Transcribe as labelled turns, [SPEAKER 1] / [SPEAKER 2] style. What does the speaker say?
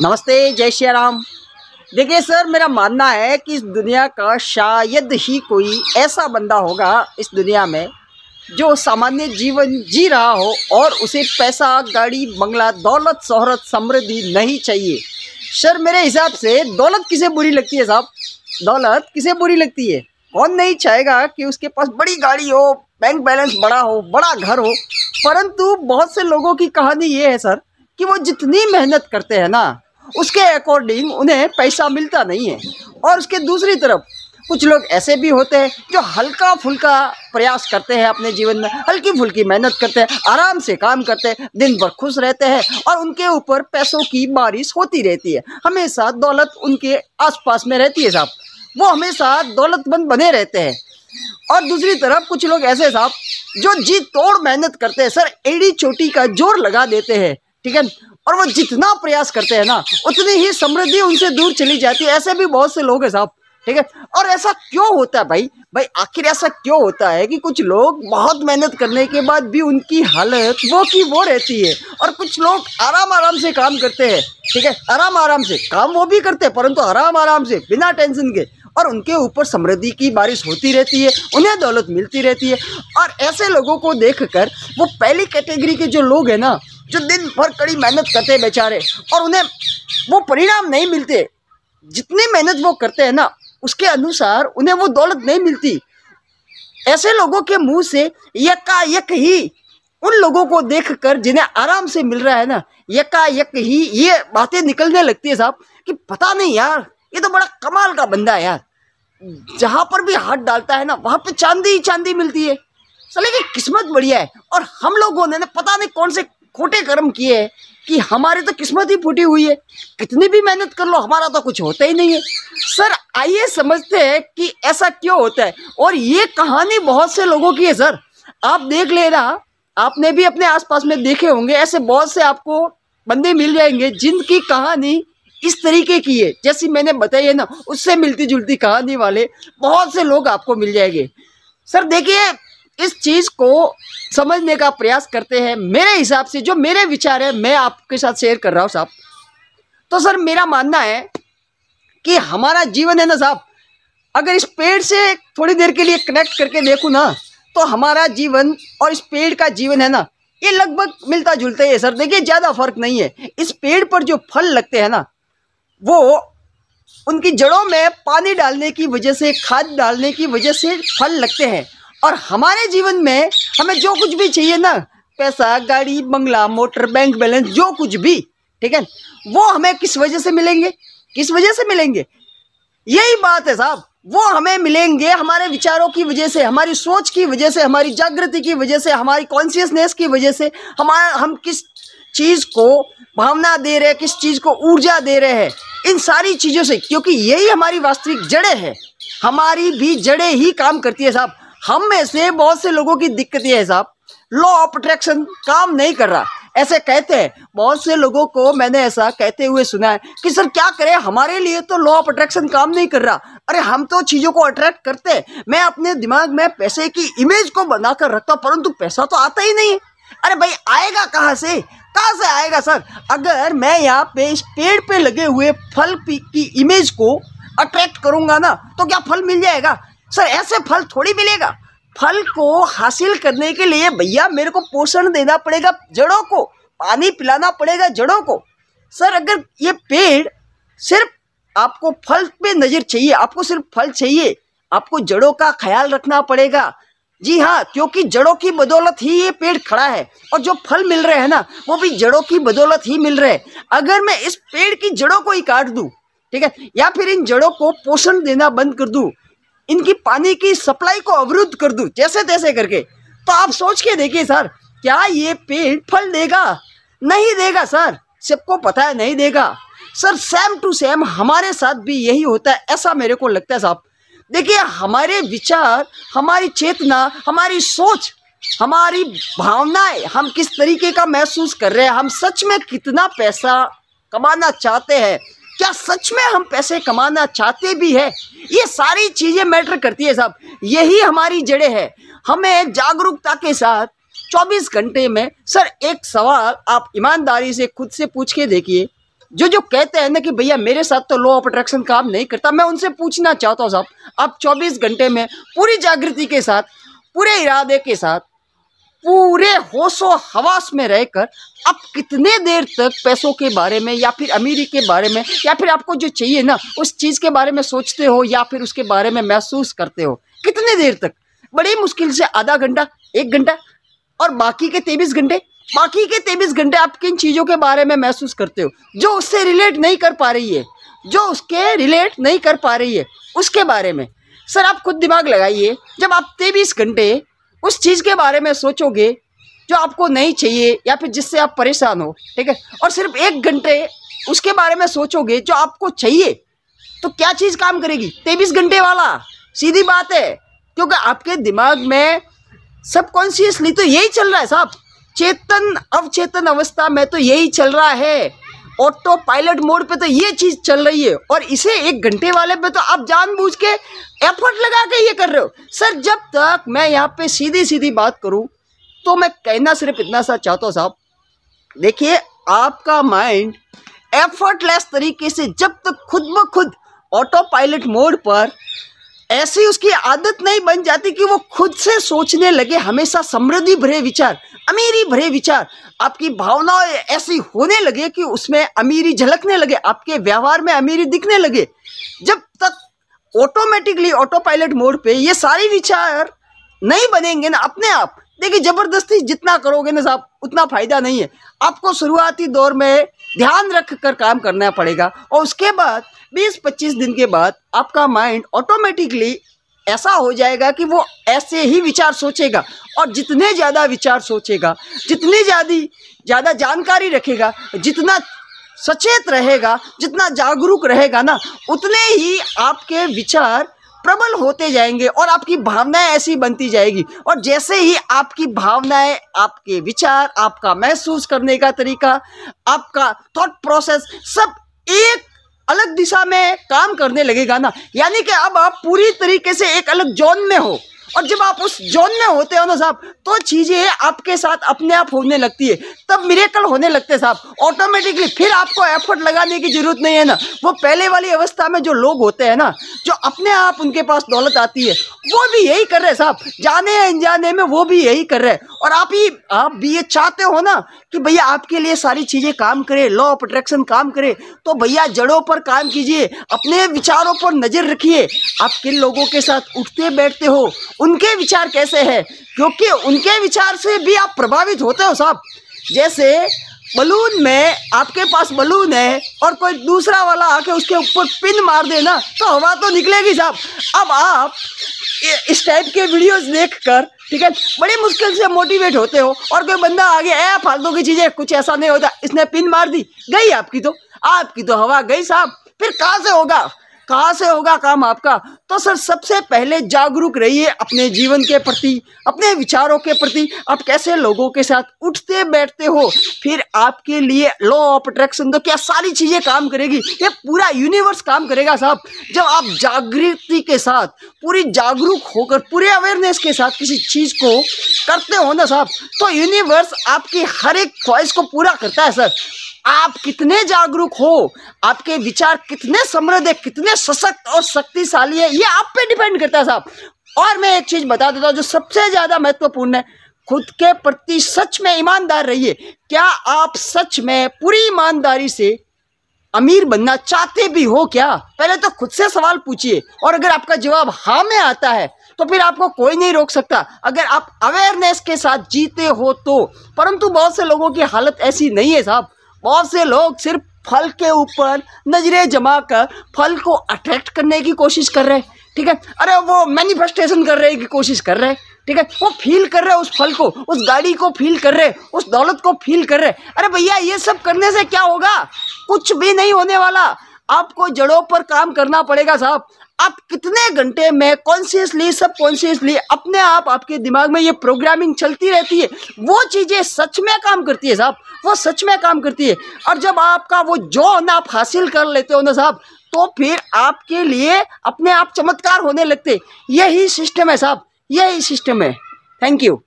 [SPEAKER 1] नमस्ते, जय श्री राम। देखिए सर, मेरा मानना है कि इस दुनिया का शायद ही कोई ऐसा बंदा होगा इस दुनिया में जो सामान्य जीवन जी रहा हो और उसे पैसा, गाड़ी, बंगला, दौलत, शोहरत, समृद्धि नहीं चाहिए। सर मेरे हिसाब से दौलत किसे बुरी लगती है साहब? दौलत किसे बुरी लगती है? कौन नहीं चाहेगा कि उसके पास बड़ी गाड़ी हो, बैंक बैलेंस बड़ा हो, बड़ा घर हो। परंतु बहुत से लोगों की कहानी ये है सर कि वो जितनी मेहनत करते हैं ना उसके अकॉर्डिंग उन्हें पैसा मिलता नहीं है। और उसके दूसरी तरफ कुछ लोग ऐसे भी होते हैं जो हल्का फुल्का प्रयास करते हैं, अपने जीवन में हल्की फुल्की मेहनत करते हैं, आराम से काम करते हैं, दिन भर खुश रहते हैं और उनके ऊपर पैसों की बारिश होती रहती है। हमेशा दौलत उनके आसपास में रहती है साहब, वो हमेशा दौलतमंद बने रहते हैं। और दूसरी तरफ कुछ लोग ऐसे साहब जो जी तोड़ मेहनत करते हैं सर, एड़ी चोटी का जोर लगा देते हैं, ठीक है। और वो जितना प्रयास करते हैं ना उतनी ही समृद्धि उनसे दूर चली जाती है। ऐसे भी बहुत से लोग हैं साहब, ठीक है। और ऐसा क्यों होता है भाई? आखिर ऐसा क्यों होता है कि कुछ लोग बहुत मेहनत करने के बाद भी उनकी हालत वो की वो रहती है और कुछ लोग आराम से काम करते हैं, ठीक है, आराम से काम वो भी करते हैं परंतु आराम से बिना टेंशन के, और उनके ऊपर समृद्धि की बारिश होती रहती है, उन्हें दौलत मिलती रहती है। और ऐसे लोगों को देखकर वो पहली कैटेगरी के जो लोग हैं ना, जो दिन भर कड़ी मेहनत करते हैं बेचारे और उन्हें वो परिणाम नहीं मिलते, जितनी मेहनत वो करते हैं ना उसके अनुसार उन्हें वो दौलत नहीं मिलती। ऐसे लोगों के मुंह से यकायक ही उन लोगों को देखकर जिन्हें आराम से मिल रहा है ना, यकायक ही ये बातें निकलने लगती है साहब कि पता नहीं यार, ये तो बड़ा कमाल का बंदा है यार, जहां पर भी हाथ डालता है ना वहां पे चांदी ही चांदी मिलती है, साले की किस्मत बढ़िया है। और हम लोगों ने पता नहीं कौन से खोटे कर्म किए हैं कि हमारी तो किस्मत ही फूटी हुई है, कितनी भी मेहनत कर लो हमारा तो कुछ होता ही नहीं है। सर आइए समझते हैं कि ऐसा क्यों होता है। और ये कहानी बहुत से लोगों की है सर, आप देख लेना, आपने भी अपने आसपास में देखे होंगे, ऐसे बहुत से आपको बंदे मिल जाएंगे जिनकी कहानी इस तरीके की है जैसी मैंने बताई है ना, उससे मिलती जुलती कहानी वाले बहुत से लोग आपको मिल जाएंगे। सर देखिए, इस चीज़ को समझने का प्रयास करते हैं। मेरे हिसाब से जो मेरे विचार है मैं आपके साथ शेयर कर रहा हूँ साहब। तो सर मेरा मानना है कि हमारा जीवन है ना साहब, अगर इस पेड़ से थोड़ी देर के लिए कनेक्ट करके देखूँ ना तो हमारा जीवन और इस पेड़ का जीवन है ना, ये लगभग मिलता जुलता ही है सर। देखिए ज़्यादा फर्क नहीं है। इस पेड़ पर जो फल लगते हैं ना वो उनकी जड़ों में पानी डालने की वजह से, खाद डालने की वजह से फल लगते हैं। और हमारे जीवन में हमें जो कुछ भी चाहिए ना, पैसा, गाड़ी, बंगला, मोटर, बैंक बैलेंस, जो कुछ भी, ठीक है, वो हमें किस वजह से मिलेंगे? किस वजह से मिलेंगे? यही बात है साहब, वो हमें मिलेंगे हमारे विचारों की वजह से, हमारी सोच की वजह से, हमारी जागृति की वजह से, हमारी कॉन्शियसनेस की वजह से, हम किस चीज़ को भावना दे रहे हैं, किस चीज़ को ऊर्जा दे रहे हैं, इन सारी चीज़ों से, क्योंकि यही हमारी वास्तविक जड़ें हैं। हमारी भी जड़ें ही काम करती है साहब। हम में से बहुत से लोगों की दिक्कत ये है साहब, लॉ ऑफ अट्रैक्शन काम नहीं कर रहा, ऐसे कहते हैं। बहुत से लोगों को मैंने ऐसा कहते हुए सुना है कि सर क्या करें, हमारे लिए तो लॉ ऑफ अट्रैक्शन काम नहीं कर रहा। अरे हम तो चीज़ों को अट्रैक्ट करते हैं, मैं अपने दिमाग में पैसे की इमेज को बनाकर रखता हूँ परंतु पैसा तो आता ही नहीं है। अरे भाई आएगा कहाँ से? कहाँ से आएगा सर? अगर मैं यहाँ पे इस पेड़ पे लगे हुए फल की इमेज को अट्रैक्ट करूँगा ना तो क्या फल मिल जाएगा? सर ऐसे फल थोड़ी मिलेगा। फल को हासिल करने के लिए भैया मेरे को पोषण देना पड़ेगा, जड़ों को पानी पिलाना पड़ेगा, जड़ों को। सर अगर ये पेड़ सिर्फ आपको फल पे नज़र चाहिए, आपको सिर्फ फल चाहिए, आपको जड़ों का ख्याल रखना पड़ेगा। जी हाँ, क्योंकि जड़ों की बदौलत ही ये पेड़ खड़ा है और जो फल मिल रहे हैं ना वो भी जड़ों की बदौलत ही मिल रहे हैं। अगर मैं इस पेड़ की जड़ों को ही काट दूँ, ठीक है, या फिर इन जड़ों को पोषण देना बंद कर दूँ, इनकी पानी की सप्लाई को अवरुद्ध कर दूं जैसे तैसे करके, तो आप सोच के देखिए सर, क्या ये पेड़ फल देगा? नहीं देगा सर, सबको पता है नहीं देगा। सर सेम टू सेम हमारे साथ भी यही होता है, ऐसा मेरे को लगता है साहब। देखिए हमारे विचार, हमारी चेतना, हमारी सोच, हमारी भावनाएं, हम किस तरीके का महसूस कर रहे हैं, हम सच में कितना पैसा कमाना चाहते हैं, क्या सच में हम पैसे कमाना चाहते भी है, ये सारी चीज़ें मैटर करती है साहब। यही हमारी जड़ें हैं। हमें जागरूकता के साथ 24 घंटे में सर एक सवाल आप ईमानदारी से खुद से पूछ के देखिए जो जो कहते हैं ना कि भैया मेरे साथ तो लॉ ऑफ अट्रैक्शन काम नहीं करता, मैं उनसे पूछना चाहता हूँ साहब, आप 24 घंटे में पूरी जागृति के साथ, पूरे इरादे के साथ, पूरे होशो हवास में रहकर आप कितने देर तक पैसों के बारे में या फिर अमीरी के बारे में या फिर आपको जो चाहिए ना उस चीज़ के बारे में सोचते हो या फिर उसके बारे में महसूस करते हो? कितने देर तक? बड़ी मुश्किल से आधा घंटा, 1 घंटा, और बाकी के 23 घंटे, बाकी के 23 घंटे आप किन चीज़ों के बारे में महसूस करते हो? जो उससे रिलेट नहीं कर पा रही है, जो उसके रिलेट नहीं कर पा रही है उसके बारे में। सर आप खुद दिमाग लगाइए, जब आप 23 घंटे उस चीज़ के बारे में सोचोगे जो आपको नहीं चाहिए या फिर जिससे आप परेशान हो, ठीक है, और सिर्फ 1 घंटे उसके बारे में सोचोगे जो आपको चाहिए, तो क्या चीज़ काम करेगी? 23 घंटे वाला। सीधी बात है, क्योंकि आपके दिमाग में सबकॉन्शियसली तो यही चल रहा है साहब, चेतन अवचेतन अवस्था में तो यही चल रहा है, ऑटो पायलट मोड पे तो ये चीज़ चल रही है, और इसे 1 घंटे वाले पे तो आप जानबूझ के एफर्ट लगा के ये कर रहे हो। सर जब तक मैं यहाँ पे सीधी सीधी बात करूँ तो मैं कहना सिर्फ इतना सा चाहता हूँ साहब, देखिए आपका माइंड एफर्टलेस तरीके से जब तक खुद ब खुद ऑटो पायलट मोड पर ऐसी उसकी आदत नहीं बन जाती कि वो खुद से सोचने लगे हमेशा समृद्धि भरे विचार, अमीरी भरे विचार, आपकी भावनाएं ऐसी होने लगे कि उसमें अमीरी झलकने लगे, आपके व्यवहार में अमीरी दिखने लगे, जब तक ऑटोमेटिकली ऑटो पायलट मोड पे ये सारे विचार नहीं बनेंगे ना अपने आप, देखिए ज़बरदस्ती जितना करोगे ना साहब उतना फ़ायदा नहीं है। आपको शुरुआती दौर में ध्यान रख कर काम करना पड़ेगा, और उसके बाद 20-25 दिन के बाद आपका माइंड ऑटोमेटिकली ऐसा हो जाएगा कि वो ऐसे ही विचार सोचेगा, और जितने ज़्यादा विचार सोचेगा, जितनी ज़्यादा जानकारी रखेगा, जितना सचेत रहेगा, जितना जागरूक रहेगा ना, उतने ही आपके विचार प्रबल होते जाएंगे और आपकी भावनाएं ऐसी बनती जाएगी। और जैसे ही आपकी भावनाएं, आपके विचार, आपका महसूस करने का तरीका, आपका थॉट प्रोसेस सब एक अलग दिशा में काम करने लगेगा ना, यानी कि अब आप पूरी तरीके से एक अलग जोन में हो, और जब आप उस जोन में होते हो ना साहब तो चीज़ें आपके साथ अपने आप होने लगती है, तब मिरेकल होने लगते हैं साहब ऑटोमेटिकली। फिर आपको एफर्ट लगाने की जरूरत नहीं है ना। वो पहले वाली अवस्था में जो लोग होते हैं ना, जो अपने आप उनके पास दौलत आती है, वो भी यही कर रहे हैं साहब, जाने या अनजाने में वो भी यही कर रहे हैं। और आप भी ये चाहते हो ना कि भैया आपके लिए सारी चीज़ें काम करे, लॉ ऑफ अट्रैक्शन काम करे, तो भैया जड़ों पर काम कीजिए, अपने विचारों पर नज़र रखिए। आप किन लोगों के साथ उठते बैठते हो, उनके विचार कैसे हैं, क्योंकि उनके विचार से भी आप प्रभावित होते हो साहब। जैसे बलून में, आपके पास बलून है और कोई दूसरा वाला आके उसके ऊपर पिन मार देना तो हवा तो निकलेगी साहब। अब आप इस टाइप के वीडियोस देखकर, ठीक है, बड़ी मुश्किल से मोटिवेट होते हो, और कोई बंदा आगे फालतू की चीज़ें, कुछ ऐसा नहीं होता, इसने पिन मार दी, गई आपकी तो हवा गई साहब। फिर कहाँ से होगा काम आपका? तो सर सबसे पहले जागरूक रहिए अपने जीवन के प्रति, अपने विचारों के प्रति। आप कैसे लोगों के साथ उठते बैठते हो, फिर आपके लिए लॉ ऑफ अट्रैक्शन तो क्या सारी चीज़ें काम करेगी, ये पूरा यूनिवर्स काम करेगा साहब। जब आप जागृति के साथ, पूरी जागरूक होकर, पूरे अवेयरनेस के साथ किसी चीज़ को करते हो ना साहब, तो यूनिवर्स आपकी हर एक ख्वाहिश को पूरा करता है सर। आप कितने जागरूक हो, आपके विचार कितने समृद्ध है, कितने सशक्त और शक्तिशाली है, ये आप पे डिपेंड करता है साहब। और मैं एक चीज़ बता देता हूँ जो सबसे ज़्यादा महत्वपूर्ण है, खुद के प्रति सच में ईमानदार रहिए। क्या आप सच में पूरी ईमानदारी से अमीर बनना चाहते भी हो क्या? पहले तो खुद से सवाल पूछिए, और अगर आपका जवाब हाँ में आता है तो फिर आपको कोई नहीं रोक सकता, अगर आप अवेयरनेस के साथ जीते हो तो। परंतु बहुत से लोगों की हालत ऐसी नहीं है साहब। बहुत से लोग सिर्फ फल के ऊपर नजरें जमा कर फल को अट्रैक्ट करने की कोशिश कर रहे हैं, ठीक है, अरे वो मैनिफेस्टेशन कर रहे की कोशिश कर रहे हैं, ठीक है, वो फील कर रहे हैं उस फल को, उस गाड़ी को फील कर रहे हैं, उस दौलत को फील कर रहे हैं। अरे भैया ये सब करने से क्या होगा? कुछ भी नहीं होने वाला। आपको जड़ों पर काम करना पड़ेगा साहब। आप कितने घंटे में कॉन्शियसली, सबकॉन्शियसली अपने आप आपके दिमाग में ये प्रोग्रामिंग चलती रहती है, वो चीज़ें सच में काम करती है साहब, वो सच में काम करती है। और जब आपका वो जोन आप हासिल कर लेते हो ना साहब, तो फिर आपके लिए अपने आप चमत्कार होने लगते। यही सिस्टम है साहब, यही सिस्टम है। Thank you.